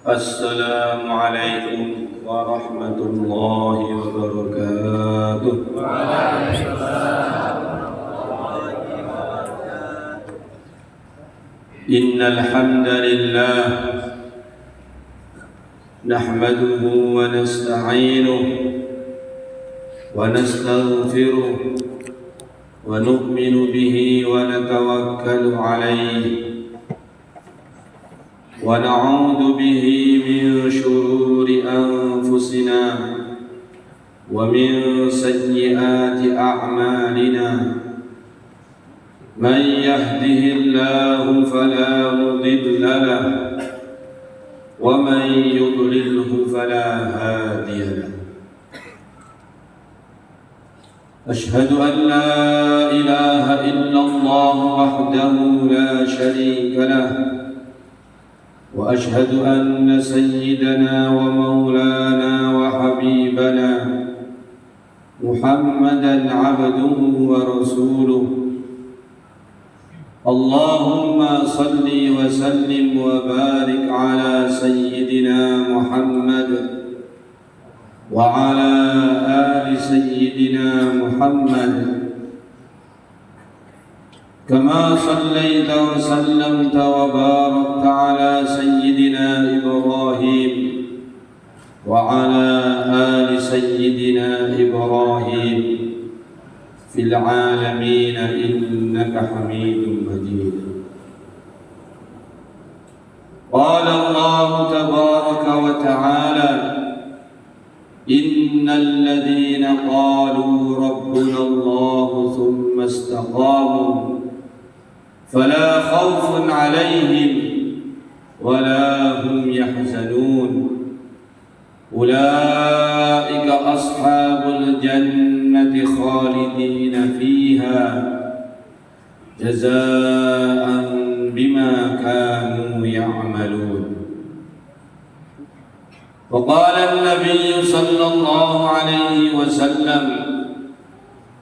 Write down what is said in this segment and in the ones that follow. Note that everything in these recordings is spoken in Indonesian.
Assalamualaikum warahmatullahi wabarakatuh. Innal hamdalillah nahmaduhu wa nasta'inuhu wa nastaghfiruh wa nu'minu bihi wa natawakkalu alayhi wa na'udzu bihi min shururi anfusina wa min sayyiati a'malina man yahdihillahu fala mudilla lahu wa man yudlilhu fala hadiya lahu. Ashhadu an la ilaha illallah wahdahu la sharika lahu وأشهد أن سيدنا ومولانا وحبيبنا محمدا عبده ورسوله اللهم صل وسلم وبارك على سيدنا محمد وعلى آل سيدنا محمد كما صليت وسلمت وباركت على سيدنا إبراهيم وعلى آل سيدنا إبراهيم في العالمين إنك حميد مجيد. قال الله تبارك وتعالى إن الذين قالوا ربنا الله ثم استقاموا فلا خوف عليهم ولا هم يحزنون أولئك أصحاب الجنة خالدين فيها جزاء بما كانوا يعملون. وقال النبي صلى الله عليه وسلم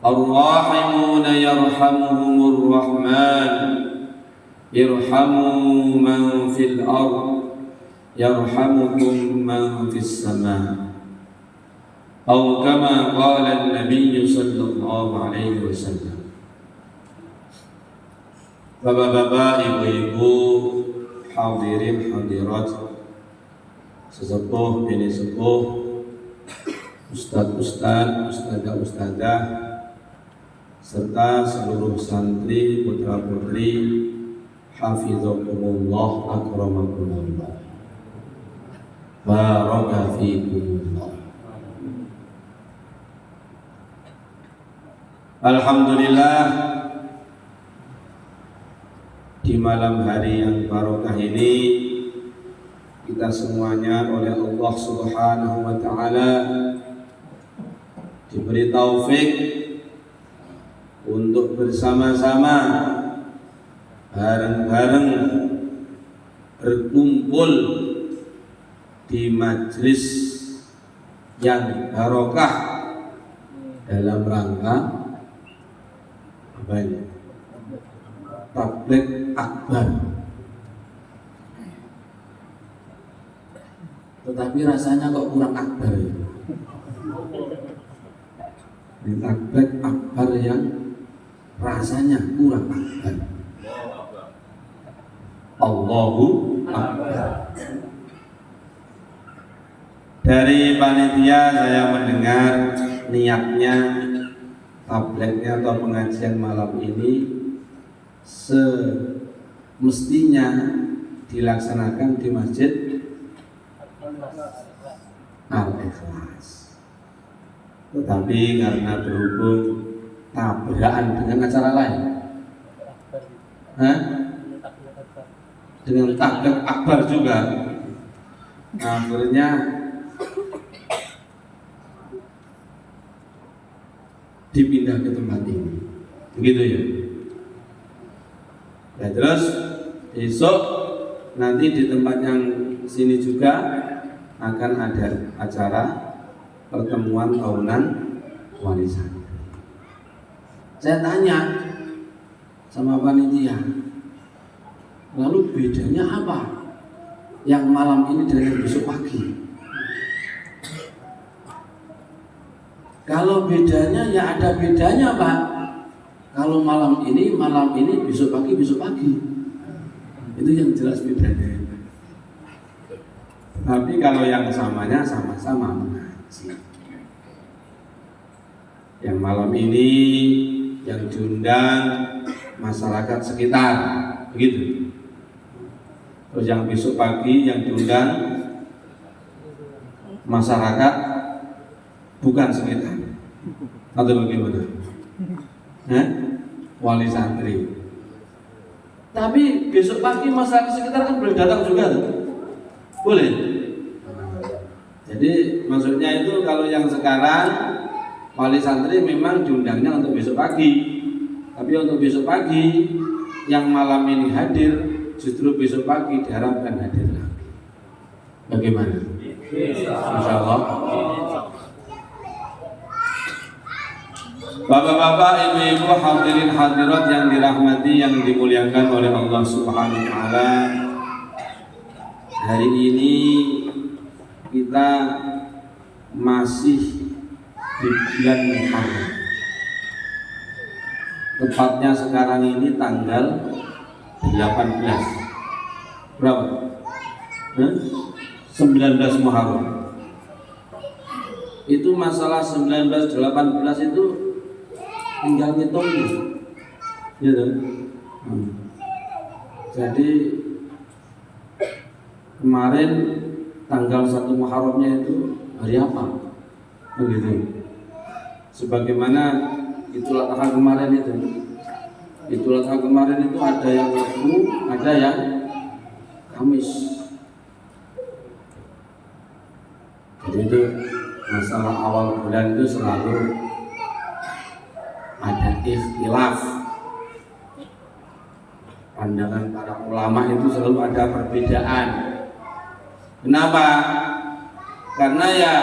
الراحمون يرحمهم الرحمن ارحموا من في الأرض يرحمكم من في السماء أو كما قال النبي صلى الله عليه وسلم. Bapak-bapak, ibu-ibu, hadirin hadirat, sesepuh bini sepuh, ustad-ustad, ustadzah-ustadzah, serta seluruh santri putra-putri, hafizakumullah, akramakumullah, baraka fikumullah. Alhamdulillah, di malam hari yang barokah ini kita semuanya oleh Allah Subhanahu wa taala diberi taufik untuk bersama-sama bareng-bareng berkumpul di majelis yang barokah dalam rangka apa ini? Tabligh akbar. Tetapi rasanya kok kurang akbar ya? Ini tabligh akbar yang rasanya kurang akbar. Allahu Akbar. Dari panitia saya mendengar niatnya tabletnya atau pengajian malam ini semestinya dilaksanakan di Masjid Al-Ikhlas. Tetapi karena berhubung tabrakan dengan acara lain, dengan takbir akbar juga, akhirnya dipindah ke tempat ini, begitu ya. Ya terus besok nanti di tempat yang sini juga akan ada acara pertemuan tahunan wali santri. Saya tanya sama panitia, lalu bedanya apa yang malam ini dengan besok pagi? Kalau bedanya ya ada bedanya Pak. Kalau malam ini, besok pagi. Itu yang jelas bedanya. Tapi kalau yang samanya sama-sama mengaji. Yang malam ini yang diundang masyarakat sekitar, begitu. Terus yang besok pagi yang diundang masyarakat bukan sekitar. Atau bagaimana? Wali santri. Tapi besok pagi masyarakat sekitar kan boleh datang juga tuh. Boleh. Jadi maksudnya itu kalau yang sekarang wali santri memang diundangnya untuk besok pagi. Tapi untuk besok pagi yang malam ini hadir, justru besok pagi diharapkan hadir lagi. Bagaimana? Insyaallah. Bapak-bapak, ibu-ibu, hadirin hadirat yang dirahmati, yang dimuliakan oleh Allah Subhanahu wa taala. Hari ini kita masih di bulan Muharram. Tepatnya sekarang ini tanggal 18. Berapa? 19 Muharram. Itu masalah 19 18 itu tinggal ngitungnya, gitu. Jadi kemarin tanggal 1 Muharramnya itu hari apa? Begitu. Sebagaimana Idul Adha kemarin itu. Idul Adha kemarin itu ada yang Rabu, ada yang Kamis. Jadi itu masalah awal bulan itu selalu ada ikhtilaf. Pandangan para ulama itu selalu ada perbedaan. Kenapa? Karena ya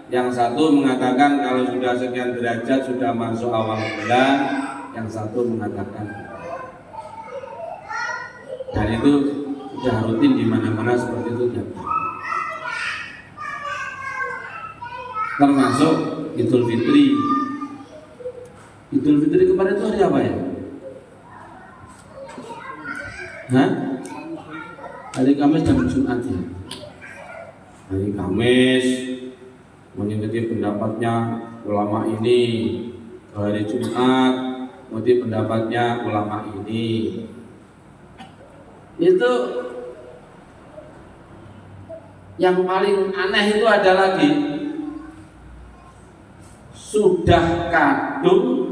yang satu mengatakan kalau sudah sekian derajat sudah masuk awal bulan, yang satu mengatakan dan itu sudah rutin di mana-mana seperti itu ya. Termasuk Idul Fitri. Idul Fitri kemarin itu hari apa ya? Hari Kamis dan Jumat ya. Hari Kamis mengikuti pendapatnya ulama ini, hari Jumat mengikuti pendapatnya ulama ini. Itu yang paling aneh itu ada lagi, sudah kadung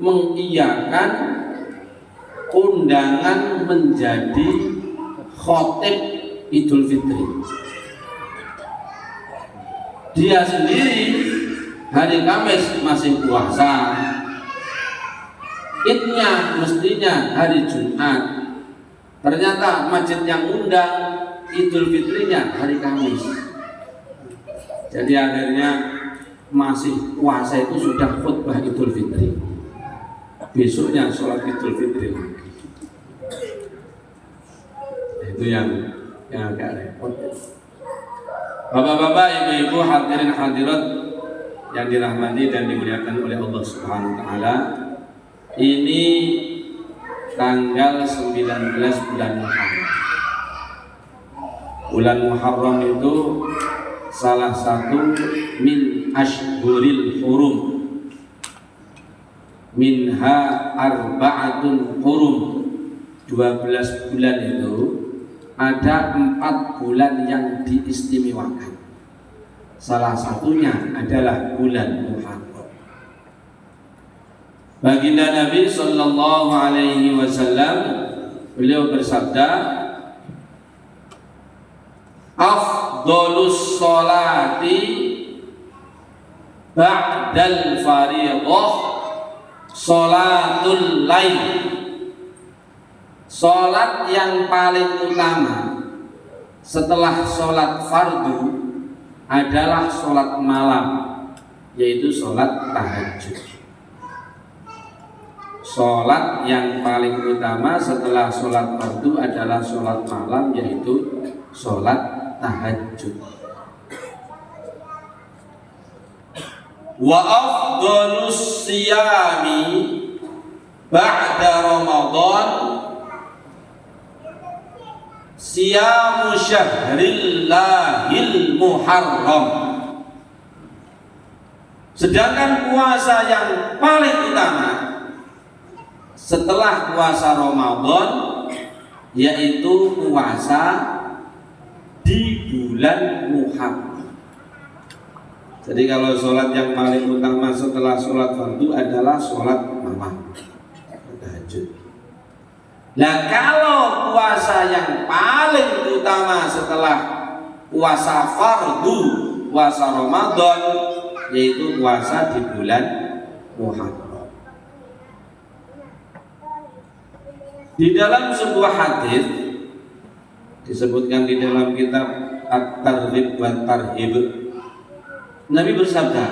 mengiyakan undangan menjadi khotib Idul Fitri. Dia sendiri hari Kamis masih puasa, Idnya mestinya hari Jumat. Ternyata masjid yang undang Idul Fitrinya hari Kamis. Jadi akhirnya masih puasa itu sudah khutbah Idul Fitri, besoknya sholat Idul Fitri. Itu yang agak repot. Bapak-bapak, ibu-ibu, hadirin hadirat yang dirahmati dan dimuliakan oleh Allah Subhanahu wa taala. Ini tanggal 19 bulan Muharram. Bulan Muharram itu salah satu min ashhuril hurum, minha arba'atun hurum. 12 bulan itu ada 4 bulan yang diistimewakan. Salah satunya adalah bulan Muharram. Baginda Nabi sallallahu alaihi wasallam beliau bersabda, afdhalus sholati ba'dal fardhah sholatul lail. Sholat yang paling utama setelah sholat fardu adalah sholat malam, yaitu sholat tahajud. Sholat yang paling utama setelah sholat fardu adalah sholat malam, yaitu sholat tahajud. Wa afdhalus siyami ba'da Ramadan siyamu syahrillahil muharram. Sedangkan puasa yang paling utama setelah puasa Ramadan yaitu puasa di bulan Muharram. Jadi kalau sholat yang paling utama setelah sholat fardu adalah sholat malam, tahajud. Nah, kalau puasa yang paling utama setelah puasa fardu, puasa Ramadan, yaitu puasa di bulan Muharram. Di dalam sebuah hadis disebutkan di dalam kitab At-Targhib wa Tarhib, Nabi bersabda,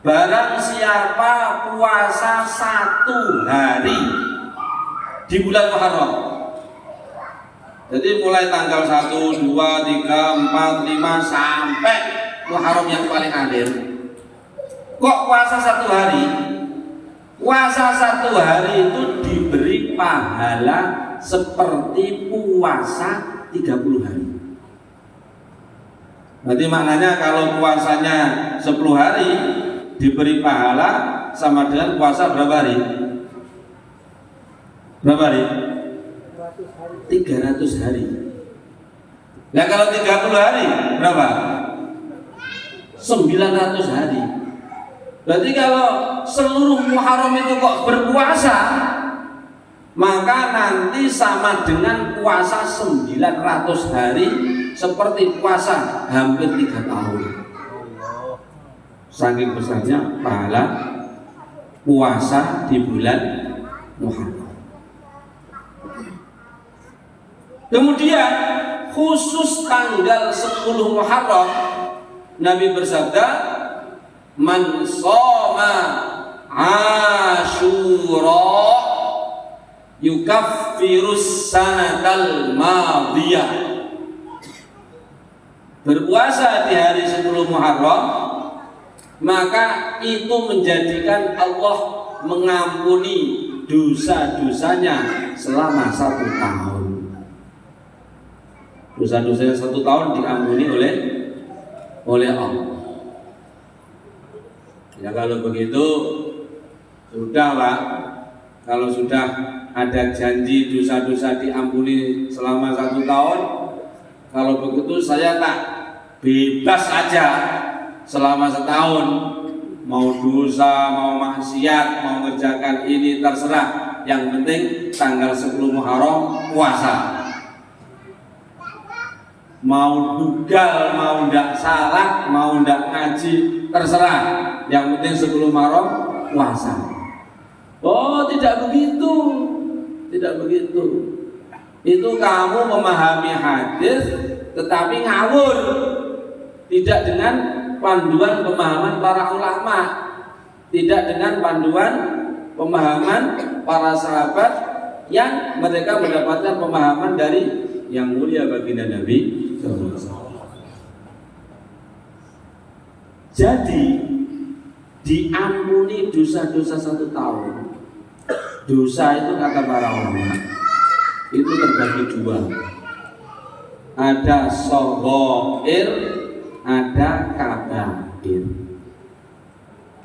barang siapa puasa 1 hari di bulan Muharram, jadi mulai tanggal 1, 2, 3, 4, 5 sampai Muharram yang paling akhir, kok puasa 1 hari? Puasa 1 hari itu diberi pahala seperti puasa 30 hari. Berarti maknanya kalau puasanya 10 hari diberi pahala sama dengan puasa berapa hari? Berapa hari? 300 hari. Nah kalau 30 hari berapa? 900 hari. Berarti kalau seluruh Muharram itu kok berpuasa, maka nanti sama dengan puasa 900 hari, seperti puasa hampir 3 tahun. Saking besarnya pahala puasa di bulan Muharram. Kemudian khusus tanggal 10 Muharram, Nabi bersabda, man shoma Asyura yukaffirus sanatal madiyah. Berpuasa di hari 10 Muharram, maka itu menjadikan Allah mengampuni dosa-dosanya selama 1 tahun. Dosa-dosanya 1 tahun diampuni oleh Allah. Ya kalau begitu sudah Pak, kalau sudah ada janji dosa-dosa diampuni selama 1 tahun, kalau begitu saya tak bebas aja selama 1 tahun, mau dosa, mau maksiat, mau ngerjakan ini terserah, yang penting tanggal 10 Muharram puasa. Mau dugal, mau ndak salat, mau ndak ngaji, terserah, yang penting 10 Muharram puasa. Oh, tidak begitu. Tidak begitu. Itu kamu memahami hadis tetapi ngawur, tidak dengan panduan pemahaman para ulama, tidak dengan panduan pemahaman para sahabat yang mereka mendapatkan pemahaman dari yang mulia baginda Nabi. Jadi diampuni dosa-dosa 1 tahun Dosa itu kata para ulama itu terbagi dua. Ada shaghair, ada kabair.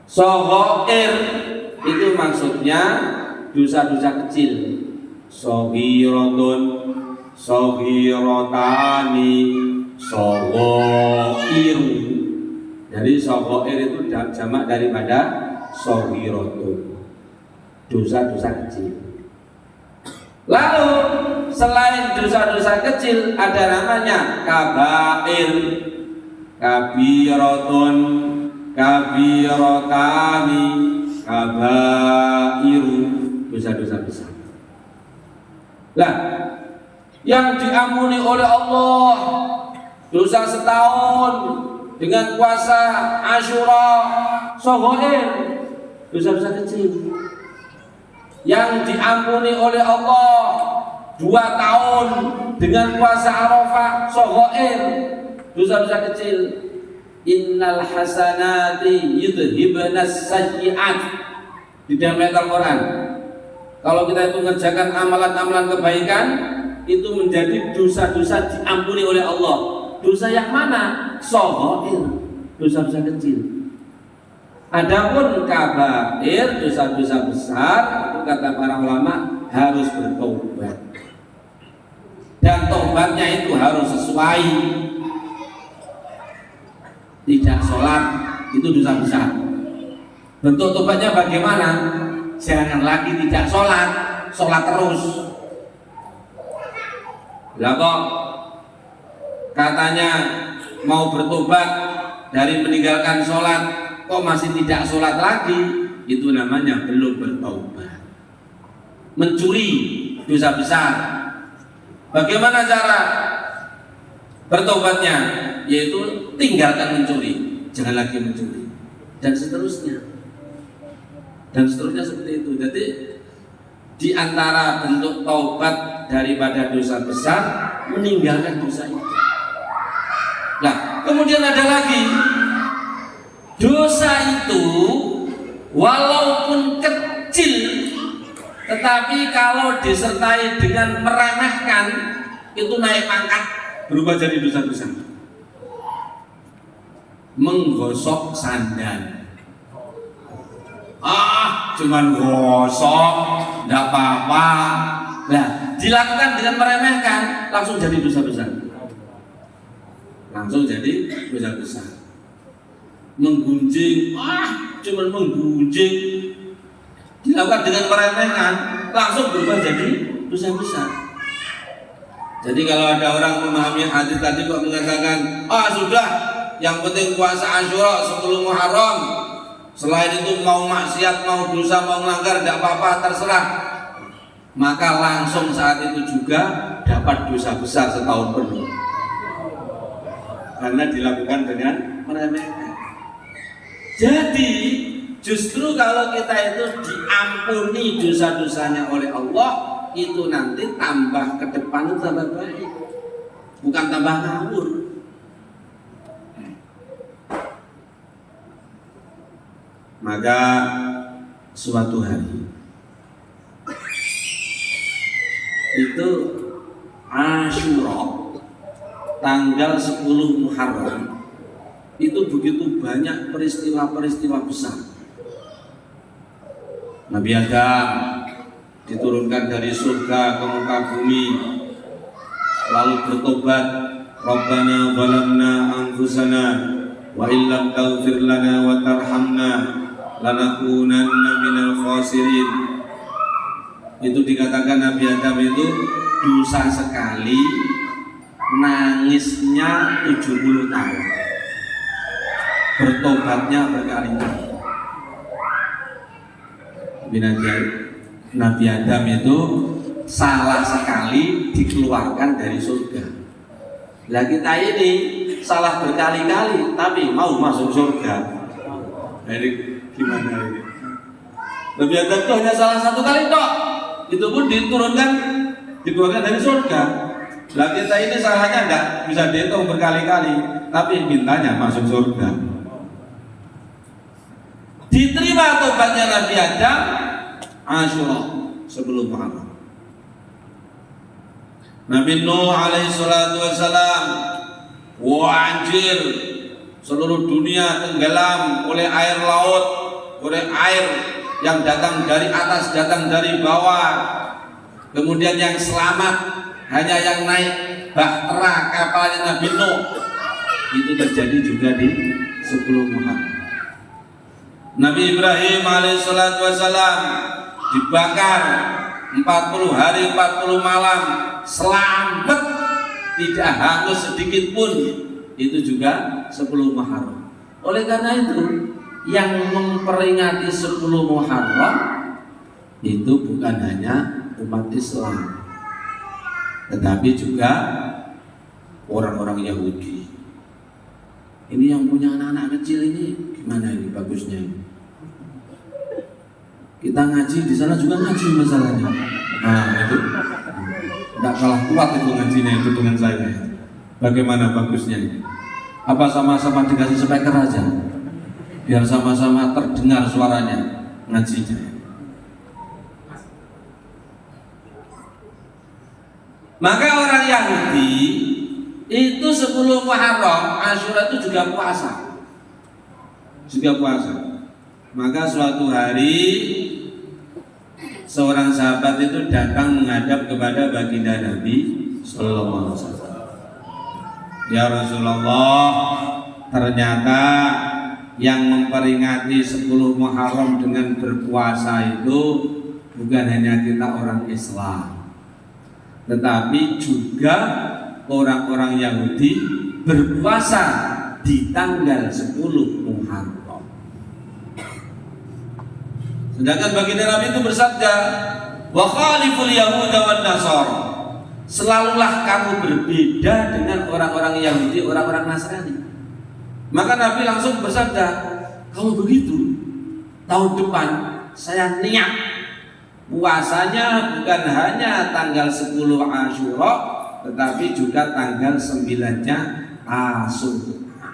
Shaghair itu maksudnya dosa-dosa kecil. Shaghiratun, shaghiratani, shaghair. Jadi shaghair itu jamak daripada shaghiratun, dosa-dosa kecil. Lalu selain dosa-dosa kecil ada namanya kabair, kabiratun, kabiratani, kabairu, dosa-dosa besar. Lah, yang diampuni oleh Allah dosa setahun dengan puasa Asyura, shaghair, dosa-dosa kecil. Yang diampuni oleh Allah 2 tahun dengan puasa Arafah, shaghair, dosa-dosa kecil. Innal hasanati yudhibnas sayyi'at. Di dalam ayat Al-Quran, kalau kita itu mengerjakan amalan-amalan kebaikan, itu menjadi dosa-dosa diampuni oleh Allah. Dosa yang mana? Shaghair, dosa-dosa kecil. Adapun kabair, dosa-dosa besar, itu kata para ulama harus bertobat. Dan tobatnya itu harus sesuai. Tidak sholat itu dosa besar. Bentuk tobatnya bagaimana? Jangan lagi tidak sholat, sholat terus. Lah kok katanya mau bertobat dari meninggalkan sholat, kok masih tidak sholat lagi? Itu namanya belum bertobat. Mencuri dosa besar. Bagaimana cara bertobatnya? Yaitu tinggalkan mencuri, jangan lagi mencuri, dan seterusnya. Dan seterusnya seperti itu. Jadi di antara bentuk taubat daripada dosa besar, meninggalkan dosa itu. Nah, kemudian ada lagi dosa itu walaupun kecil, tetapi kalau disertai dengan meremehkan itu naik pangkat, berubah jadi dosa besar. Menggosok sandal, cuman gosok, enggak apa-apa. Nah, dilakukan dengan meremehkan, langsung jadi dosa besar. Langsung jadi dosa besar. Menggunjing, cuman menggunjing, dilakukan dengan meremehkan, langsung berubah jadi dosa besar. Jadi kalau ada orang memahami hadis tadi kok mengatakan, sudah, yang penting puasa Asyura 10 Muharram, selain itu mau maksiat, mau dosa, mau melanggar, tidak apa-apa, terserah. Maka langsung saat itu juga dapat dosa besar setahun penuh, karena dilakukan dengan meremehkan. Jadi justru kalau kita itu diampuni dosa-dosanya oleh Allah, itu nanti tambah ke depan itu tambah baik, bukan tambah ngawur. Maka suatu hari itu Asyura tanggal 10 Muharram, itu begitu banyak peristiwa-peristiwa besar. Nabi Adam diturunkan dari surga ke muka bumi, lalu bertobat, Rabbana zalamna anfusana wa illam taghfir lana wa tarhamna lanakunanna minal khasirin. Itu dikatakan Nabi Adam itu dosa sekali, nangisnya 70 tahun, bertobatnya berkali-kali. Nabi Adam itu salah sekali dikeluarkan dari surga. Lah kita ini salah berkali-kali tapi mau masuk surga. Jadi gimana ini? Nabi Adam itu hanya salah satu kali tok, itu pun dikeluarkan dari surga. Lah kita ini salahnya enggak bisa dihitung berkali-kali, tapi mintanya masuk surga. Diterima tobatnya Nabi Adam Asyura. 10 Muharram. Nabi Nuh alaihi salatu wassalam banjir, seluruh dunia tenggelam oleh air laut, oleh air yang datang dari atas, datang dari bawah. Kemudian yang selamat hanya yang naik bahtera kapalnya Nabi Nuh. Itu terjadi juga di 10 Muharram. Nabi Ibrahim alaihissalatu wassalam dibakar 40 hari 40 malam, selamat, tidak hangus sedikit pun. Itu juga 10 Muharram. Oleh karena itu, yang memperingati 10 Muharram itu bukan hanya umat Islam, tetapi juga orang-orang Yahudi. Ini yang punya anak-anak kecil ini gimana ini bagusnya ini? Kita ngaji di sana juga ngaji masalahnya. Nah itu tidak kalah kuat itu ngajinya itu dengan saya. Bagaimana bagusnya ini? Apa sama-sama dikasih speaker aja, biar sama-sama terdengar suaranya ngajinya. Maka orang Yahudi itu 10 Muharram, Asyura itu juga puasa. Maka suatu hari seorang sahabat itu datang menghadap kepada baginda Nabi sallallahu alaihi wasallam. Ya Rasulullah, ternyata yang memperingati 10 Muharram dengan berpuasa itu bukan hanya kita orang Islam, tetapi juga orang-orang Yahudi berpuasa di tanggal 10 Muharram. Sedangkan baginda Nabi itu bersabda, wa khaliful yahuda wan nasara, selalulah kamu berbeda dengan orang-orang Yahudi, orang-orang Nasrani. Maka Nabi langsung bersabda, kalau begitu tahun depan saya niat puasanya bukan hanya tanggal 10 Asyura, tetapi juga tanggal 9-nya Asyura.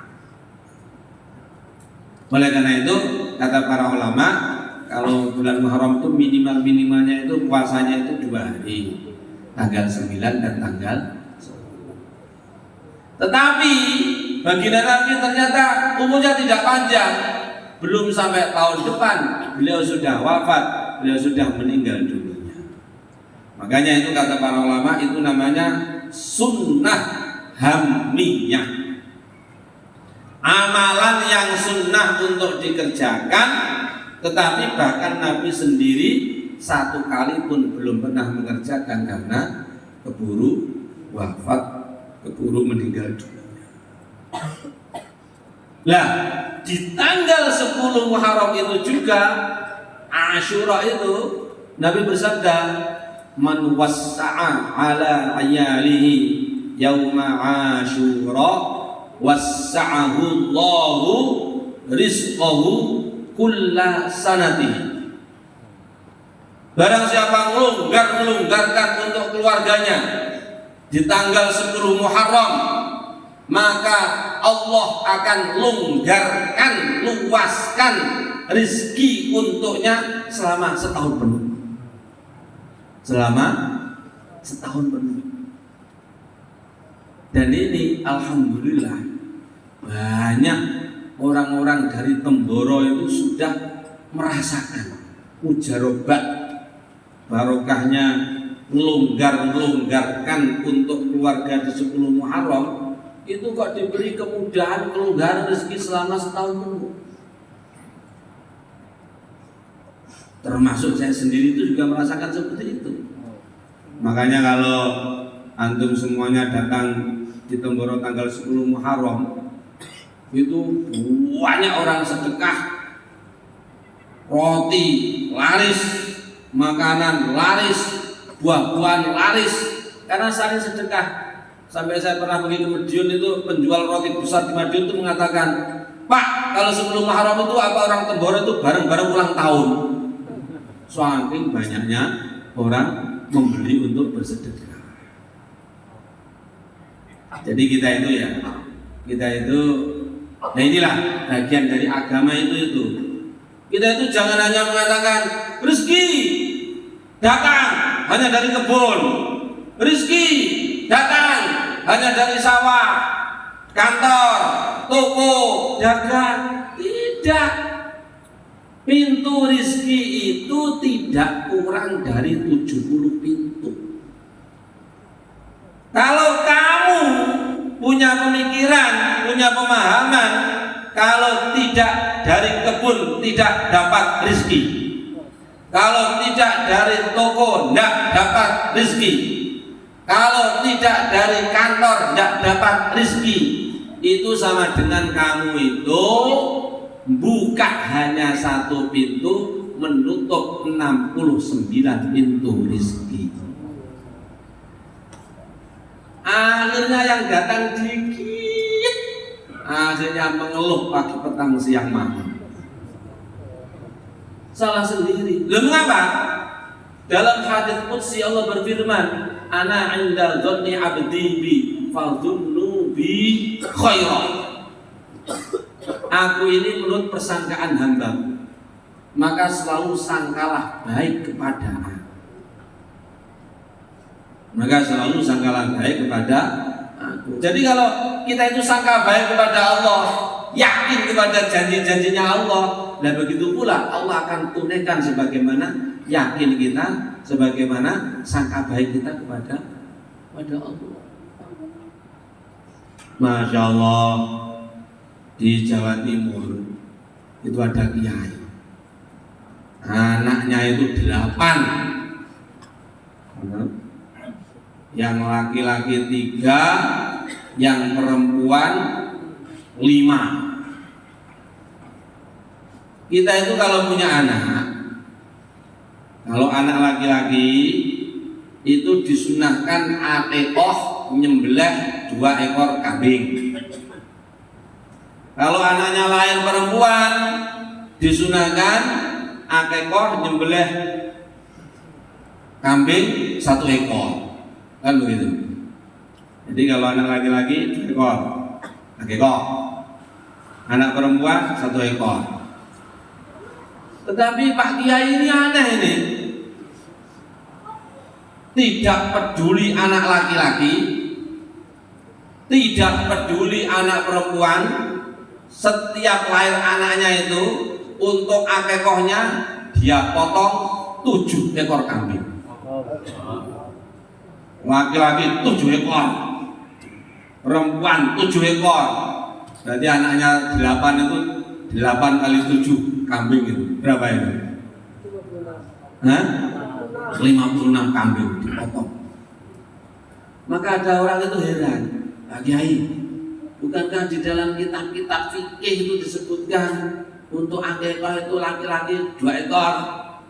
Oleh karena itu kata para ulama, kalau bulan Muharram itu minimalnya itu puasanya itu 2 hari, tanggal 9 dan tanggal 10. Tetapi baginda Nabi ternyata umurnya tidak panjang. Belum sampai tahun depan beliau sudah wafat, beliau sudah meninggal dunia. Makanya itu kata para ulama itu namanya sunnah hamniyah, amalan yang sunnah untuk dikerjakan, tetapi bahkan Nabi sendiri 1 kali pun belum pernah mengerjakan karena keburu wafat, keburu meninggal dunia. Nah, di tanggal 10 Muharram itu juga Asyura itu Nabi bersabda, man wassa'a ala ayalihi yauma Asyura wassa'ahu Allahu rizqahu kulla sanatihi. Barang siapa melonggarkan untuk keluarganya di tanggal 10 Muharram, maka Allah akan longgarkan, luaskan rezeki untuknya selama setahun penuh. Selama setahun penuh. Dan ini alhamdulillah banyak orang-orang dari Temboro itu sudah merasakan mujarabah barokahnya melonggarkan untuk keluarga di 10 Muharram. Itu kok diberi kemudahan, kelonggaran rezeki selama setahun penuh. Termasuk saya sendiri itu juga merasakan seperti itu. Makanya kalau antum semuanya datang di Temboro tanggal 10 Muharram, itu banyak orang sedekah, roti laris, makanan laris, buah-buahan laris, karena saling sedekah. Sampai saya pernah pergi ke Madiun, itu penjual roti besar di Madiun itu mengatakan, Pak, kalau 10 Muharram itu apa orang Temboro itu bareng-bareng ulang tahun. Saking banyaknya orang membeli untuk bersedekah. Jadi kita itu nah inilah bagian dari agama itu. Kita itu jangan hanya mengatakan rezeki, datang hanya dari kebun, rizki datang hanya dari sawah, kantor, toko, dagang. Tidak. Pintu rizki itu tidak kurang dari 70 pintu. Kalau kamu punya pemikiran, punya pemahaman, kalau tidak dari kebun tidak dapat rizki, kalau tidak dari toko tidak dapat rizki, kalau tidak dari kantor tidak dapat rizki, itu sama dengan kamu itu buka hanya satu pintu, menutup 69 pintu rizki. Akhirnya yang datang dikit, akhirnya mengeluh pagi, petang, siang, malam. Salah sendiri. Lalu mengapa? Dalam hadits qudsi Allah berfirman, "Ana 'inda dhanni 'abdi bi, fadhunnu bi khairan." Aku ini menurut persangkaan hamba, maka selalu sangkalah baik kepada aku. Maka selalu sangkalah baik kepada aku. Jadi kalau kita itu sangka baik kepada Allah, yakin kepada janji-janjinya Allah, dan begitu pula Allah akan tunaikan sebagaimana yakin kita, sebagaimana sangka baik kita kepada Allah. Masya Allah, di Jawa Timur itu ada kiai, anaknya itu 8, yang laki-laki 3, yang perempuan 5. Kita itu kalau punya anak, kalau anak laki-laki itu disunahkan aqiqah, nyembelih 2 ekor kambing. Kalau anaknya lahir perempuan, disunahkan aqiqah, nyembelih kambing 1 ekor. Kan begitu. Jadi kalau anak laki-laki 2 ekor aqiqah, anak perempuan 1 ekor. Tetapi Pak Kiai ini aneh ini, tidak peduli anak laki-laki, tidak peduli anak perempuan, setiap lahir anaknya itu untuk aqiqahnya dia potong 7 ekor kambing. Laki-laki 7 ekor, perempuan 7 ekor. Berarti anaknya 8 itu 8 kali 7 kambing itu. Berapa itu? 56 kambing dipotong. Maka ada orang itu heran, Pak Kiai, bukankah di dalam kitab-kitab fikih itu disebutkan untuk aqiqah itu laki-laki 2 ekor,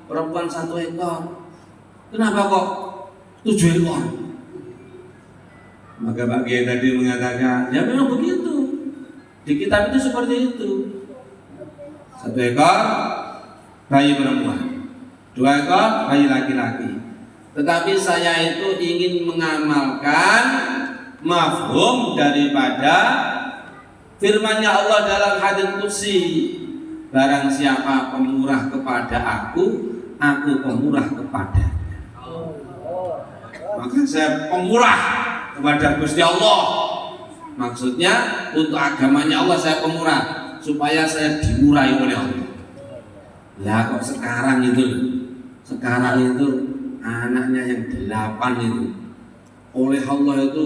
perempuan 1 ekor. Kenapa kok 7 ekor? Maka Pak Kiai tadi mengatakan, ya memang begitu. Di kitab itu seperti itu. 1 ekor bayi perempuan, 2 ekor bayi laki-laki. Tetapi saya itu ingin mengamalkan mafhum daripada firman-Nya Allah dalam hadits qudsi, barang siapa pemurah kepada aku pemurah kepadanya. Maka saya pemurah kepada Gusti Allah. Maksudnya untuk agamanya Allah saya pemurah, supaya saya dimurahi oleh Allah. Lah kok sekarang itu anaknya yang 8 itu oleh Allah itu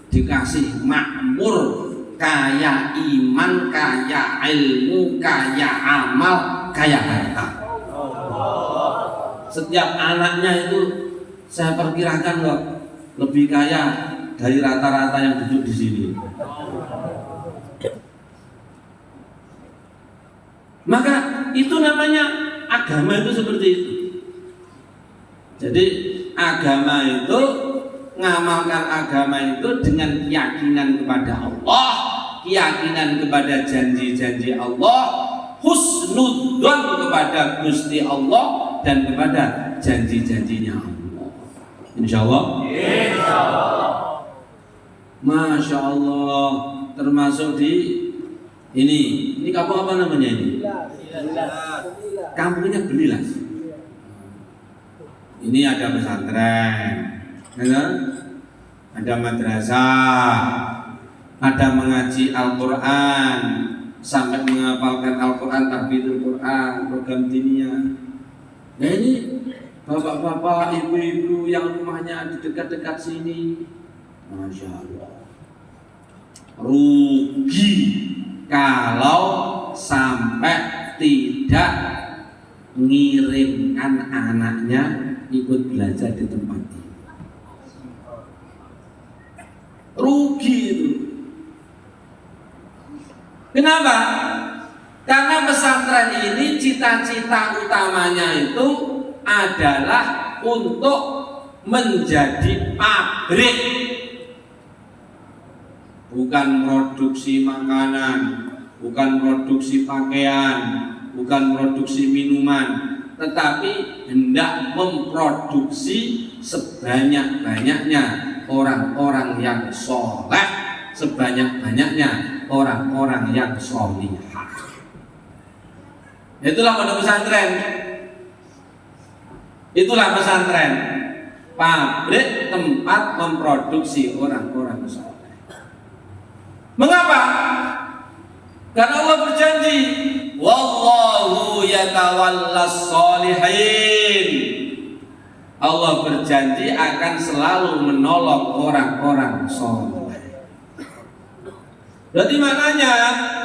dikasih makmur, kaya iman, kaya ilmu, kaya amal, kaya harta. Setiap anaknya itu saya perkirakan kok lebih kaya dari rata-rata yang duduk di sini. Maka itu namanya agama itu seperti itu. Jadi agama itu, ngamalkan agama itu dengan keyakinan kepada Allah, keyakinan kepada janji-janji Allah, husnudzon kepada Gusti Allah dan kepada janji-janjinya Allah. Insyaallah. Masya Allah, termasuk di ini kampung apa namanya ini? Kampungnya Belilas. ini ada pesantren, ada madrasah, ada mengaji Al-Quran sampai menghafalkan Al-Quran, tahfidzul Quran, program diniyah. Nah ini bapak-bapak, ibu-ibu yang rumahnya di dekat-dekat sini, Masya Allah, rugi kalau sampai tidak ngirimkan anaknya ikut belajar di tempat ini. Rugi itu. Kenapa? Karena pesantren ini cita-cita utamanya itu adalah untuk menjadi pabrik, bukan produksi makanan, bukan produksi pakaian, bukan produksi minuman, tetapi hendak memproduksi sebanyak-banyaknya orang-orang yang soleh, sebanyak-banyaknya orang-orang yang solihah. Itulah pondok pesantren. Itulah pesantren, pabrik tempat memproduksi orang-orang soleh. Mengapa? Karena Allah berjanji, wallahu yatawallas sholihin. Allah berjanji akan selalu menolong orang-orang soleh. Berarti maknanya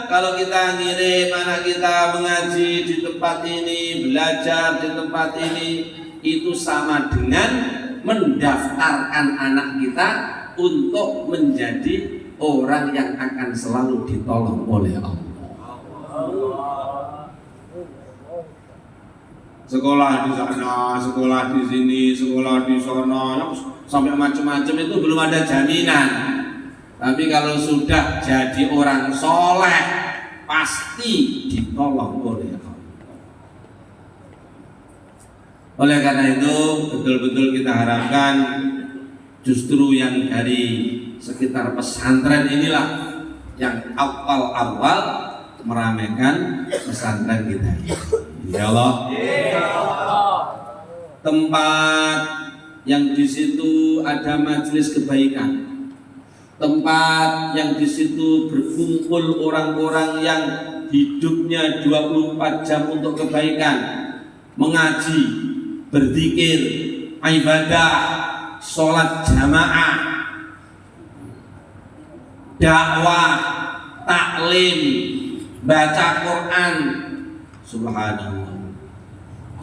kalau kita ngirim anak kita mengaji di tempat ini, belajar di tempat ini, itu sama dengan mendaftarkan anak kita untuk menjadi orang yang akan selalu ditolong oleh Allah. Sekolah di sana, sekolah di sini, sekolah di sana, sampai macam-macam itu belum ada jaminan. Tapi kalau sudah jadi orang soleh, pasti ditolong oleh Allah. Oleh karena itu, betul-betul kita harapkan justru yang dari sekitar pesantren inilah yang awal-awal meramaikan pesantren kita. Ya Allah. Tempat yang di situ ada majelis kebaikan, tempat yang di situ berkumpul orang-orang yang hidupnya 24 jam untuk kebaikan, mengaji, berzikir, ibadah, sholat jamaah, dakwah, taklim, baca Quran. Subhanallah,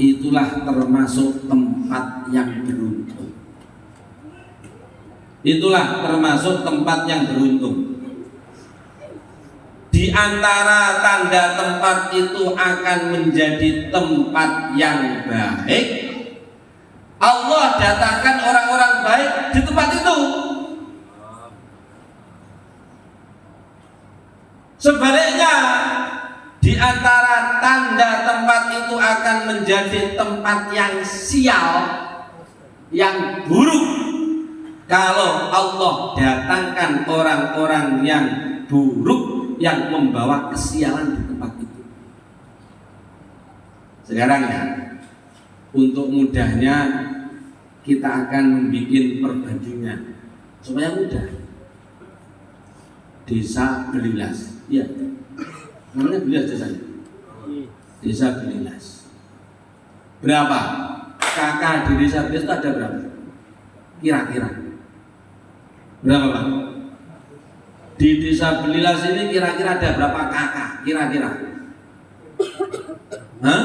itulah termasuk tempat yang beruntung. Itulah termasuk tempat yang beruntung. Di antara tanda tempat itu akan menjadi tempat yang baik, Allah datangkan orang-orang baik di tempat itu. Sebaliknya, di antara tanda tempat itu akan menjadi tempat yang sial, yang buruk, kalau Allah datangkan orang-orang yang buruk yang membawa kesialan di tempat itu. Sekarang ya, untuk mudahnya kita akan membuat perbandingan supaya mudah. Desa Belilas, iya. Namanya Belilas desanya. Desa Belilas. Berapa? Kakak di desa Belilas itu ada berapa? Kira-kira. Berapa Pak? Di desa Belilas ini kira-kira ada berapa kakak? Kira-kira. Hah?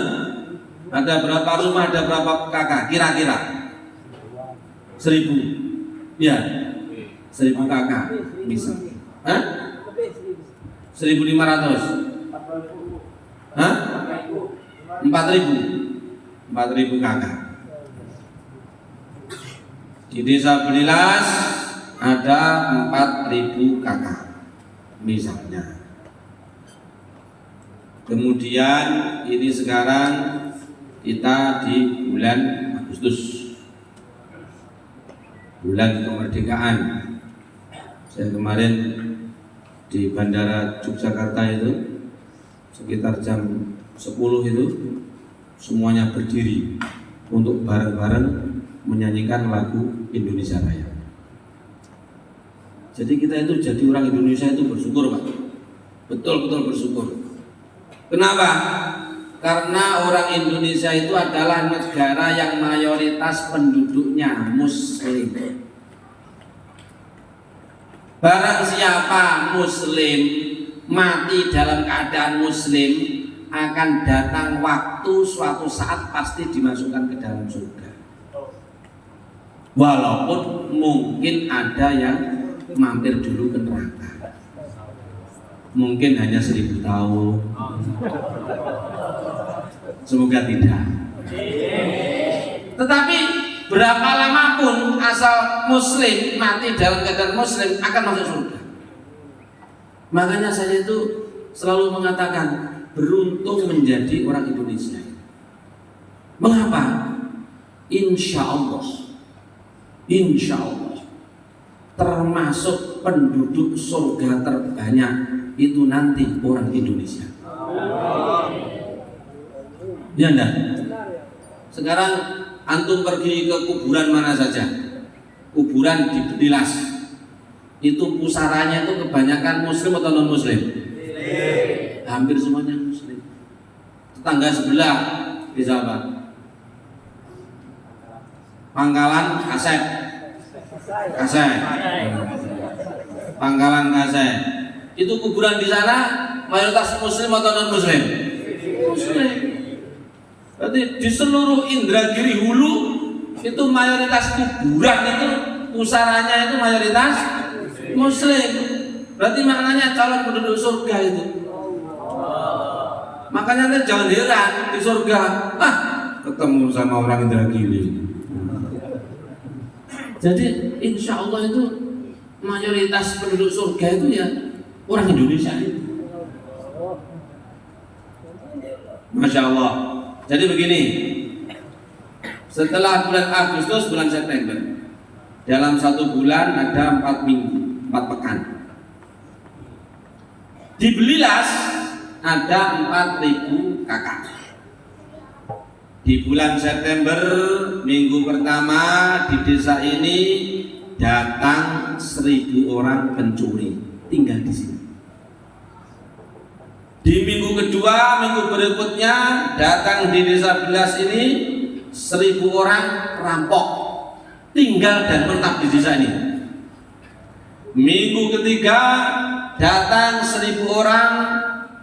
Ada berapa rumah, ada berapa kakak? Kira-kira 1000. Ya, 1000 kakak bisa. Hah? 1500. Hah? 4.000 kakak. Di desa Belilas ada 4.000 kakak misalnya. Kemudian ini sekarang kita di bulan Agustus, bulan kemerdekaan. Saya kemarin di Bandara Yogyakarta itu sekitar jam 10 itu semuanya berdiri untuk bareng-bareng menyanyikan lagu Indonesia Raya. Jadi kita itu jadi orang Indonesia itu bersyukur, Pak. Betul-betul bersyukur. Kenapa? Karena orang Indonesia itu adalah negara yang mayoritas penduduknya Muslim. Barang siapa Muslim mati dalam keadaan Muslim, akan datang waktu suatu saat pasti dimasukkan ke dalam surga. Walaupun mungkin ada yang mampir dulu ke neraka, mungkin hanya 1000 tahun. Semoga tidak. Tetapi berapa lama pun asal Muslim mati dalam keadaan Muslim akan masuk surga. Makanya saya itu selalu mengatakan beruntung menjadi orang Indonesia. Mengapa? Insya Allah termasuk penduduk surga terbanyak itu nanti orang Indonesia. Ya enggak? Sekarang antum pergi ke kuburan mana saja, kuburan di Betilas, itu pusaranya itu kebanyakan Muslim atau non Muslim? Hampir semuanya Muslim. Tetangga sebelah di Jawa, Pangkalan Kasep, Pangkalan Kasep. Itu kuburan di sana mayoritas Muslim atau non Muslim? Muslim. Berarti di seluruh Indragiri Hulu itu mayoritas kuburan itu pusaranya itu mayoritas Muslim. Berarti maknanya calon penduduk surga itu. Makanya anda jangan heran di surga, ketemu sama orang Indragiri. Jadi insya Allah itu mayoritas penduduk surga itu ya orang Indonesia itu. Masya Allah. Jadi begini, setelah bulan Agustus, bulan September, dalam 1 bulan ada 4 minggu, 4 pekan. Di Belilas ada 4.000 kakak. Di bulan September minggu pertama di desa ini datang 1.000 orang pencuri tinggal di sini. Di minggu kedua, minggu berikutnya datang di desa Belas ini 1.000 orang rampok tinggal dan menetap di desa ini. Minggu ketiga datang 1.000 orang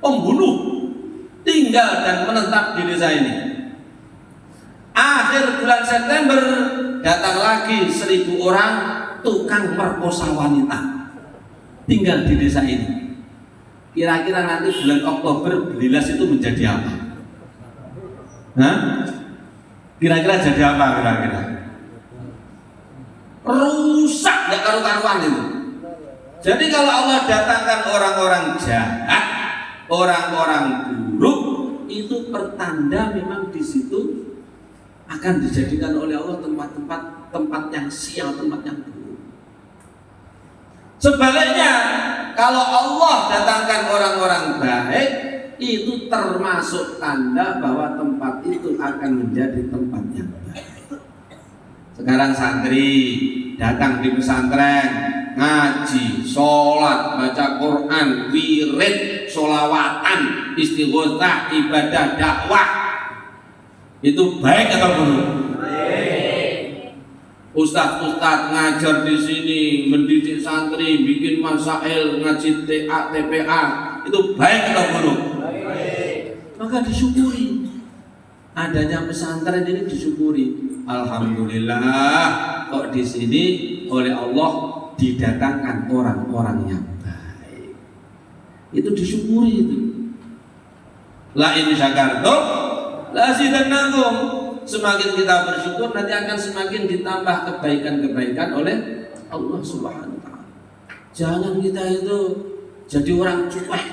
pembunuh tinggal dan menetap di desa ini. Akhir bulan September datang lagi 1.000 orang tukang merkosa wanita tinggal di desa ini. Kira-kira nanti bulan Oktober Belilas itu menjadi apa? Kira-kira jadi apa kira-kira? Rusak gak karu-karuan itu. Jadi kalau Allah datangkan orang-orang jahat, orang-orang buruk, itu pertanda memang di situ akan dijadikan oleh Allah tempat yang sial, tempat yang buruk. Sebaliknya, kalau Allah datangkan orang-orang baik, itu termasuk tanda bahwa tempat itu akan menjadi tempat yang baik. Sekarang santri datang di pesantren, ngaji, sholat, baca Quran, wirid, sholawatan, istighosah, ibadah, dakwah, itu baik atau buruk? Ustadz ngajar di sini, mendidik santri, bikin masail, ngaji TA, TPA, itu baik atau buruk? Maka disyukuri. Adanya pesantren ini disyukuri. Alhamdulillah, kok di sini oleh Allah didatangkan orang-orang yang baik. Itu disyukuri itu. La in syakartum la azidannakum. Semakin kita bersyukur nanti akan semakin ditambah kebaikan-kebaikan oleh Allah Subhanahu wa taala. Jangan kita itu jadi orang cuek.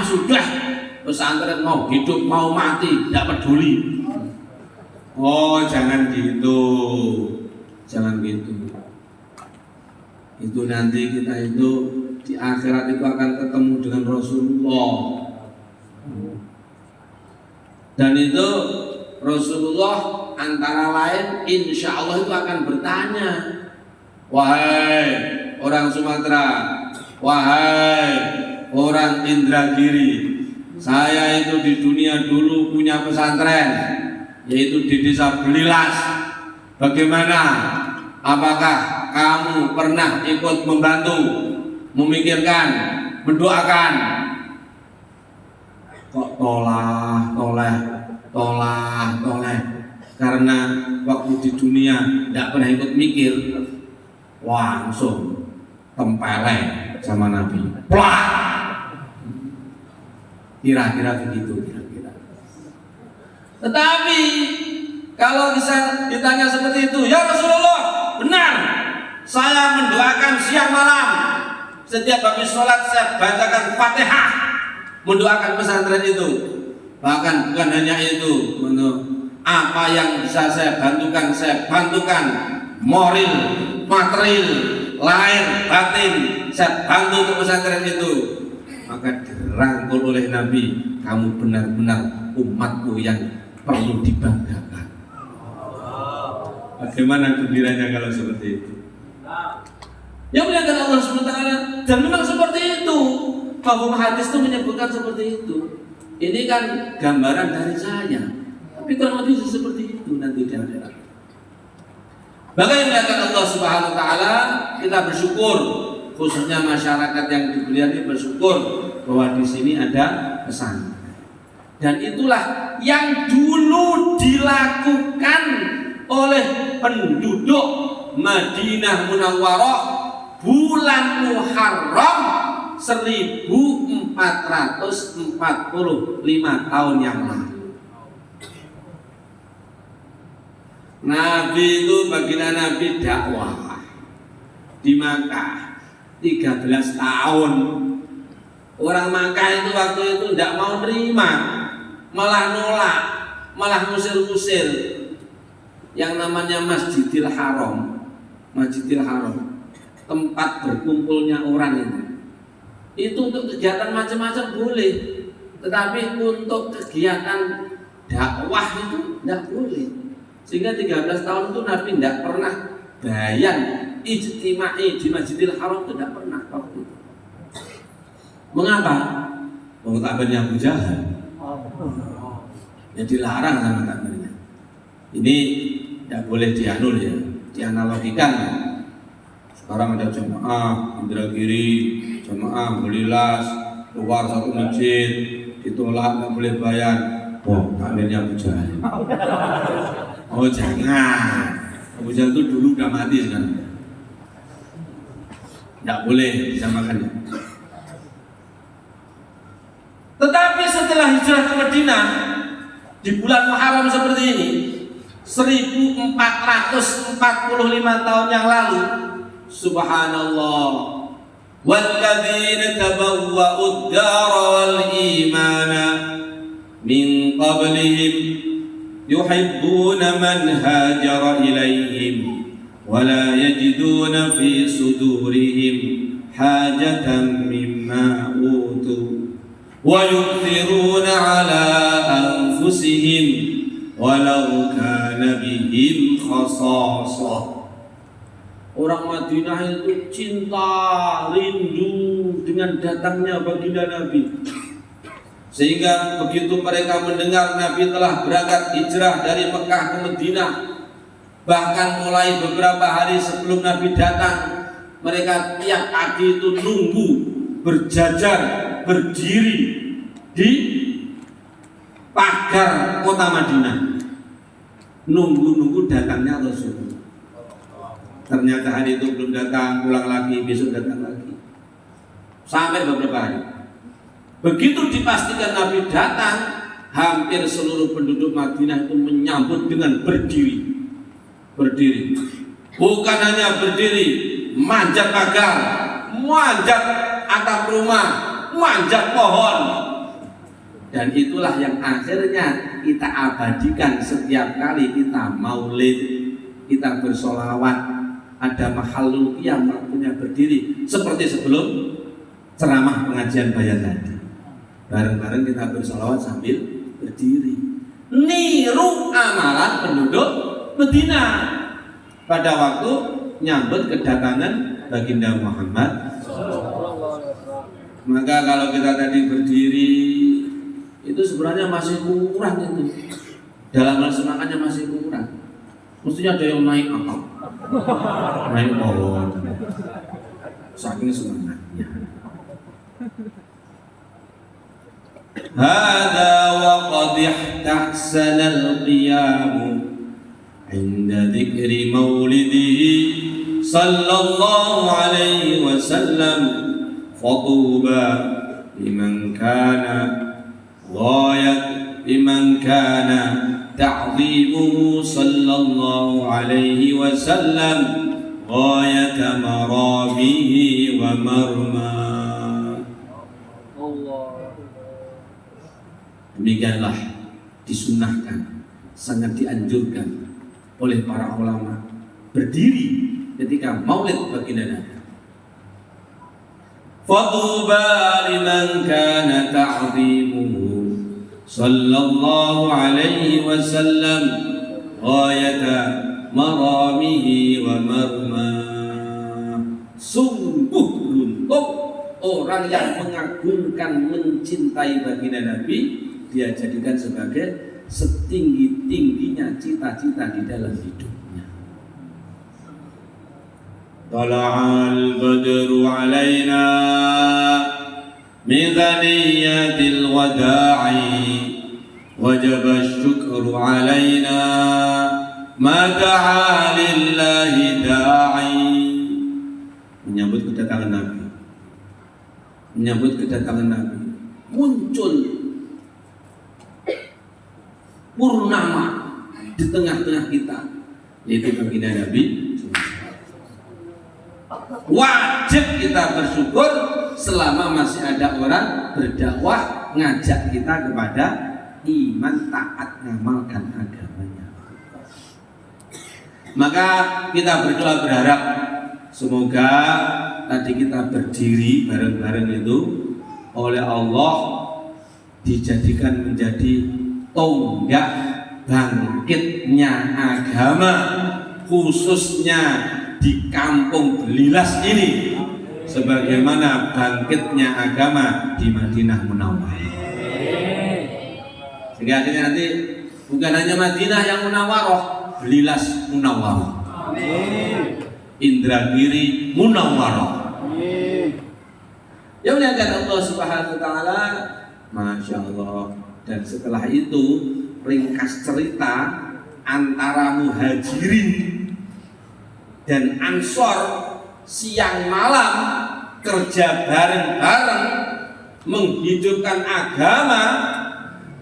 Sudah pesantren mau hidup mau mati tidak peduli. Oh, jangan gitu. Jangan gitu. Itu nanti kita itu di akhirat itu akan ketemu dengan Rasulullah. Dan itu Rasulullah antara lain insya Allah itu akan bertanya, wahai orang Sumatera, wahai orang Indragiri, saya itu di dunia dulu punya pesantren, yaitu di desa Belilas. Bagaimana? Apakah kamu pernah ikut membantu, memikirkan, mendoakan? Kok toleh, karena waktu di dunia tidak pernah ikut mikir, langsung tempeleng sama Nabi. Plak! Kira-kira begitu, kira-kira. Tetapi kalau bisa ditanya seperti itu, ya Rasulullah, benar, saya mendoakan siang malam. Setiap habis sholat saya bacakan Fatihah, mendoakan pesantren itu. Bahkan bukan hanya itu, apa yang bisa saya bantukan, moral, material, lahir, batin, saya bantu untuk pesantren itu. Maka dirangkul oleh Nabi, kamu benar-benar umatku yang perlu dibanggakan. Bagaimana gembiranya kalau seperti itu? Yang muliakan Allah SWT, dan memang seperti itu. Mafhum hadis itu menyebutkan seperti itu. Ini kan gambaran dari saya, tapi kurang lebih seperti itu nanti di akhirat. Maka yang muliakan Allah Subhanahu Wa Taala, kita bersyukur, khususnya masyarakat yang dibeli ini bersyukur bahwa di sini ada pesan. Dan itulah yang dulu dilakukan oleh penduduk Madinah Munawwarah bulan Muharram 1445 tahun yang lalu. Nabi itu baginda Nabi dakwah di Makkah 13 tahun. Orang Makkah itu waktu itu tidak mau nerima, malah nolak, malah ngusir-ngusir. Yang namanya Masjidil Haram, tempat berkumpulnya orang itu untuk kegiatan macam-macam boleh, tetapi untuk kegiatan dakwah itu tidak boleh. Sehingga 13 tahun itu Nabi tidak pernah bayan ijtima'i di Masjidil Haram, itu tidak pernah waktu itu. Mengapa? Takbirnya Abu Jahal. Ya dilarang sama takbirnya. Ini tidak boleh dianul ya, dianalogikan. Sekarang ada jemaah Indragiri, jemaah Belilas, keluar satu masjid, ditolak nggak boleh bayar. Oh, takbirnya Abu Jahal. Oh jangan, Abu Jahal itu dulu udah mati sekarang. Tidak boleh disamakan. Tetapi setelah hijrah ke Madinah di bulan Muharram seperti ini, 1445 tahun yang lalu, subhanallah, walladzina tabawwa'ud dara wal imana min qablihim yuhibbuna man hajara ilaihim wa la yajiduna fi sudurihim hajatan mimma utu wa yu'thiruna ala anfusihim walau kana bihim khasasah. Orang Madinah itu cinta, rindu dengan datangnya baginda Nabi. Sehingga begitu mereka mendengar Nabi telah berangkat hijrah dari Mekah ke Madinah, bahkan mulai beberapa hari sebelum Nabi datang, mereka tiap pagi itu nunggu, berjajar, berdiri di pagar kota Madinah, nunggu datangnya Rasulullah. Ternyata hari itu belum datang, pulang lagi, besok datang lagi, sampai beberapa hari. Begitu dipastikan Nabi datang, hampir seluruh penduduk Madinah itu menyambut dengan berdiri. Bukan hanya berdiri, manjat pagar, manjat atap rumah, manjat pohon. Dan itulah yang akhirnya kita abadikan setiap kali kita maulid, kita bersolawat, ada mahallul qiyam, waktunya berdiri, seperti sebelum ceramah pengajian bayan tadi. Bareng-bareng kita bersolawat sambil berdiri. niru amalan penduduk Medina pada waktu nyambut kedatangan baginda Muhammad. Maka kalau kita tadi berdiri itu sebenarnya masih kurang itu. Dalam hal semangatnya masih kurang. Mestinya ada yang naik apa? Naik pohon. Saking semangatnya. Hadza wa qad ihtasana al-qiyam 'inda dzikri maulidihi sallallahu alaihi wasallam fatuba liman kana ghayat liman kana ta'dhimuhu sallallahu alaihi wasallam ghayat maramihi wa marma. Demikianlah disunahkan, sangat dianjurkan oleh para ulama berdiri ketika maulid baginda Nabi. Fatuba liman kana ta'dhimuhu sallallahu alaihi wasallam ghayata maramihi wa marma. Sungguh beruntung orang yang mengagungkan, mencintai baginda Nabi, dia jadikan sebagai setinggi-tingginya cita-cita di dalam hidupnya. Tala'al badru alaina min thaniyatil wada'i wajaba syukru alaina ma da'a lillahi da'i. Menyambut kedatangan Nabi, menyambut kedatangan Nabi, muncul purnama di tengah-tengah kita, yaitu baginda Nabi. Wajib kita bersyukur selama masih ada orang berdakwah ngajak kita kepada iman, taat, ngamalkan agamanya. Maka kita berdoa berharap semoga tadi kita berdiri bareng-bareng itu oleh Allah dijadikan menjadi tonggak bangkitnya agama, khususnya di kampung Belilas ini, sebagaimana bangkitnya agama di Madinah Munawwarah. Sehingga akhirnya nanti bukan hanya Madinah yang munawwarah, Belilas munawwarah, Indragiri munawwarah. Ya muliakan Allah Subhanahu wa taala, Masya Allah. Dan setelah itu ringkas cerita antara Muhajirin dan Ansor siang malam kerja bareng-bareng menghidupkan agama.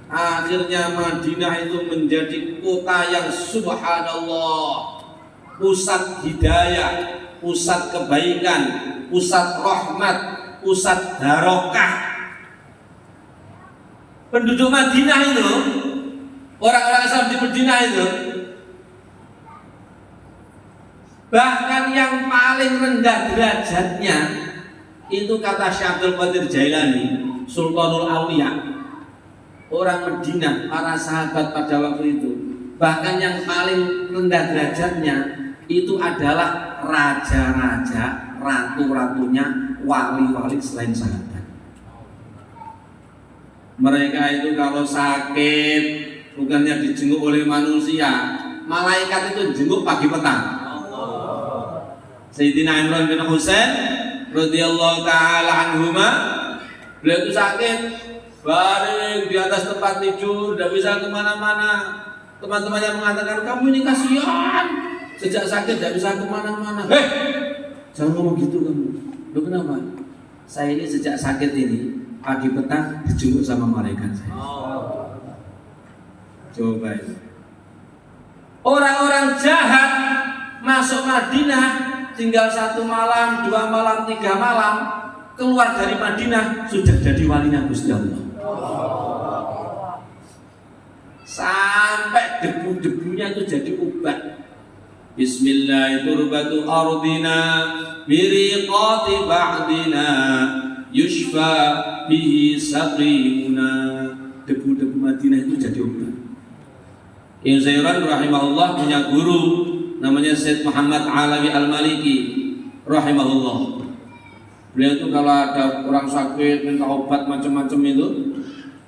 Akhirnya Madinah itu menjadi kota yang subhanallah, pusat hidayah, pusat kebaikan, pusat rahmat, pusat barokah. Penduduk Madinah itu, orang-orang Islam di Madinah itu, bahkan yang paling rendah derajatnya itu kata Syekh Abdul Qadir Jailani, Sultanul Auliya, orang Madinah, para sahabat pada waktu itu, bahkan yang paling rendah derajatnya itu adalah raja-raja, ratu-ratunya, wali-wali selain sahabat. Mereka itu kalau sakit bukannya dijenguk oleh manusia, malaikat itu jenguk pagi petang. Sayyidina Imran bin Husain radhiyallahu taala anhuma, beliau itu sakit, baring di atas tempat tidur, tidak bisa kemana-mana. Teman-temannya mengatakan, kamu ini kasihan, sejak sakit tidak bisa kemana-mana. Jangan ngomong gitu kamu. Loh kenapa? Saya ini sejak sakit ini pagi petang dijenguk sama malaikat saya. Coba ini. Orang-orang jahat masuk Madinah tinggal 1 malam, 2 malam, 3 malam, keluar dari Madinah sudah jadi walinya Gusti Allah. Sampai debu-debunya itu jadi ubat. Bismillahirrahmanirrahim. Ardina miriqati ba'dina yushfa bihi saqimuna. Debu-debu Madinah itu jadi obat. Ibnu Zairan rahimahullah punya guru namanya Syed Muhammad Alawi Al-Maliki rahimahullah. Beliau itu kalau ada orang sakit minta obat macam-macam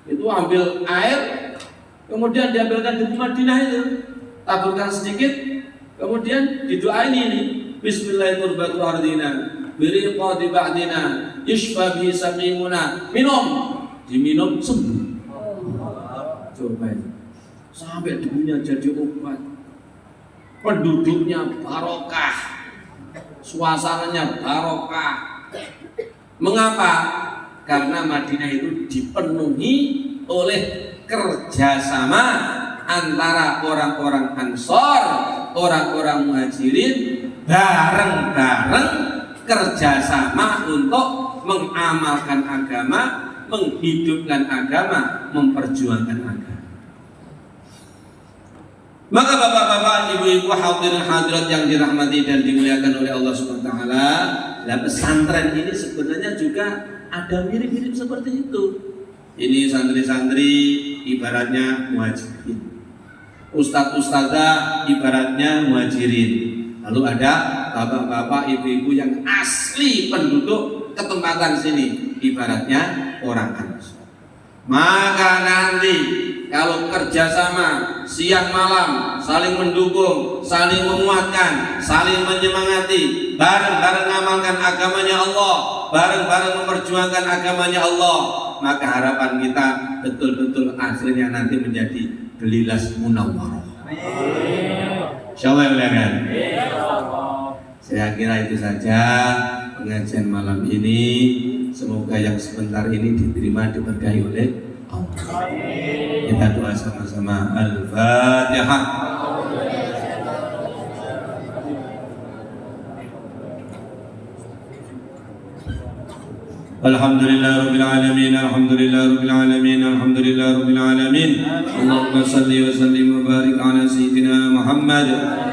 itu ambil air, kemudian diambilkan di Madinah itu, taburkan sedikit, kemudian didoain ini, Bismillahirrahmanirrahim, biriqati ba'dina, yashfa bihi saqimuna, minum, diminum sembuh. Coba itu, sampai debunya jadi obat, penduduknya barokah, suasananya barokah. Mengapa? Karena Madinah itu dipenuhi oleh kerjasama antara orang-orang Ansor, orang-orang Muhajirin, bareng-bareng kerjasama untuk mengamalkan agama, menghidupkan agama, memperjuangkan agama. Maka bapak-bapak, ibu-ibu, hadirin hadirat yang dirahmati dan dimuliakan oleh Allah Subhanahu wa taala, pesantren ini sebenarnya juga ada mirip-mirip seperti itu. Ini santri-santri ibaratnya muhajirin, ustadz-ustadzah ibaratnya muhajirin. Lalu ada bapak-bapak, ibu-ibu yang asli penduduk ketempatan sini, ibaratnya orang Ansor. Maka nanti kalau kerjasama siang malam, saling mendukung, saling menguatkan, saling menyemangati, bareng-bareng mengamalkan agamanya Allah, bareng-bareng memperjuangkan agamanya Allah, maka harapan kita betul-betul akhirnya nanti menjadi Belilas Munawwarah. Insyaallah ya kan? Saya kira itu saja pengajian malam ini. Semoga yang sebentar ini diterima, diberkahi oleh Allah. Kita doa sama-sama. Al-Fatihah. Alhamdulillah Rabbil Alamin. Alhamdulillah Rabbil Alamin. Alhamdulillah Rabbil Alamin. Allahumma salli wa sallim wa barik ala Sayyidina Muhammad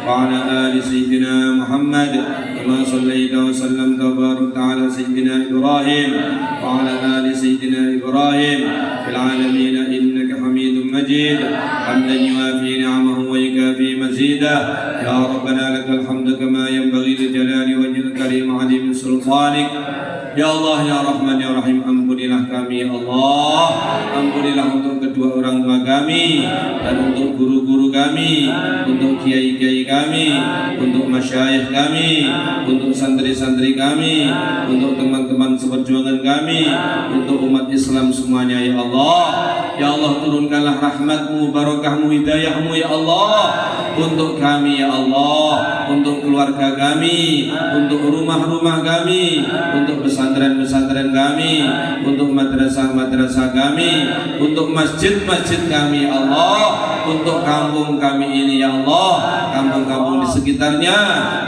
wa ala ali Sayyidina Muhammad. Kama sallaita wa sallamta wa barakta ala Sayyidina Ibrahim wa ala ali Sayyidina Ibrahim fil alamin innaka Hamidum Majid. Hamdan yuafi ni'amahu wa yukafi mazidah. Ya Rabbana lakal hamdu kama yanbaghi li jalali wajhil karim 'azim sultanik. Ya Allah, ya Rahman, ya Rahim, ampunilah kami ya Allah. Ampunilah untuk kedua orang tua kami, dan untuk guru-guru kami, untuk kiai-kiai kami, untuk masyayikh kami, untuk santri-santri kami, untuk teman-teman seperjuangan kami, untuk umat Islam semuanya ya Allah. Ya Allah, turunkanlah rahmatmu, barakahmu, hidayahmu ya Allah, untuk kami ya Allah, untuk keluarga kami, untuk rumah-rumah kami, untuk pesantren-pesantren kami, untuk madrasah-madrasah kami, untuk masjid-masjid kami ya Allah, untuk kampung kami ini ya Allah, kampung-kampung di sekitarnya,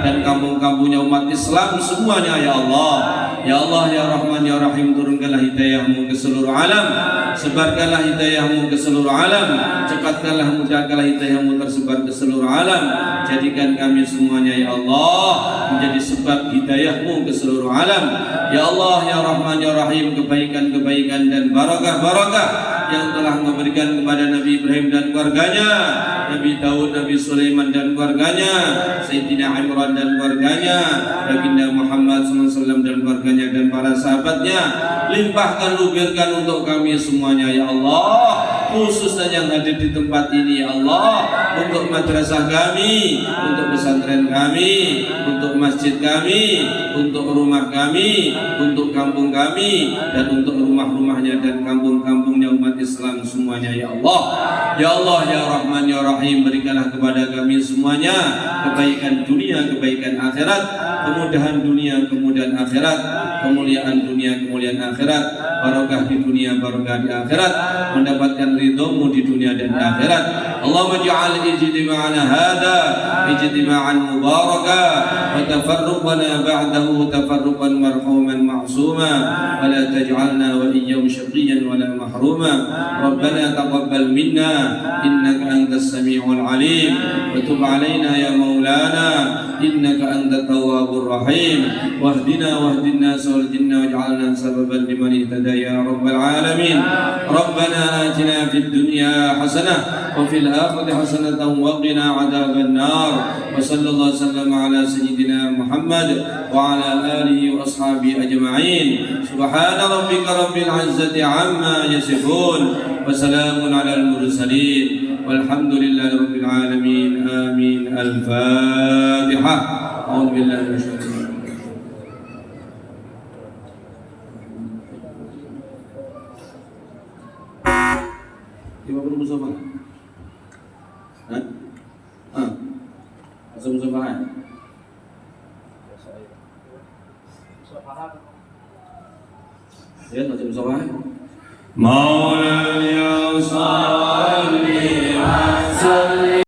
dan kampung-kampungnya umat Islam semuanya ya Allah. Ya Allah, ya Rahman, ya Rahim, turunkanlah hidayahmu ke seluruh alam, sebarkanlah hidayahmu ke seluruh alam, cepatkanlah, mudahkanlah hidayahmu tersebar ke seluruh alam. Jadikan kami semuanya ya Allah menjadi sebab hidayahmu ke seluruh alam. Ya Allah, ya Rahman, ya Rahim, kebaikan-kebaikan dan barakah-barakah yang telah memberikan kepada Nabi Ibrahim dan keluarganya, Nabi Daud, Nabi Sulaiman dan keluarganya, Sayyidina Imran dan keluarganya, Baginda Muhammad SAW dan keluarganya dan para sahabatnya, limpahkan, luberkan untuk kami semuanya ya Allah, khususnya yang hadir di tempat ini ya Allah, untuk madrasah kami, untuk pesantren kami, untuk masjid kami, untuk rumah kami, untuk kampung kami, dan untuk rumah-rumahnya dan kampung-kampungnya umat Islam semuanya ya Allah. Ya Allah, ya Rahman, ya Rahim, berikanlah kepada kami semuanya kebaikan dunia, kebaikan akhirat, kemudahan dunia, kemudahan akhirat, kemuliaan dunia, kemuliaan akhirat, barokah di dunia, barokah di akhirat, mendapatkan ridhomu di dunia dan di akhirat. Allahumma ja'al ijtima'ana hadha ijtima'an mubaraka wa tafarruqana ba'dahu tafarruqan marhuman ma'suma wa la taj'alna wa iyyahum shaqiyan wa la mahruma. Rabbana taqabbal minna innaka antas sami'ul alim wa tub 'alaina ya maulana innaka antat tawwabur rahim wahdina wahdin nas wal jinna waj'alna sababan liman ihtada يا رب العالمين. ربنا آتنا في الدنيا حسنة وفي الآخرة حسنة وقنا عذاب النار. وصلى الله وسلم على سيدنا محمد وعلى آله وأصحابه أجمعين. سبحان ربك رب العزة عما يصفون وسلام على المرسلين والحمد لله رب العالمين. آمين. الفاتحة. أعوذ بالله من الشيطان الرجيم. Ibu perlu musafaah? Hah? Masuk musafaah? Ya, masuk musafaah. Maulana ya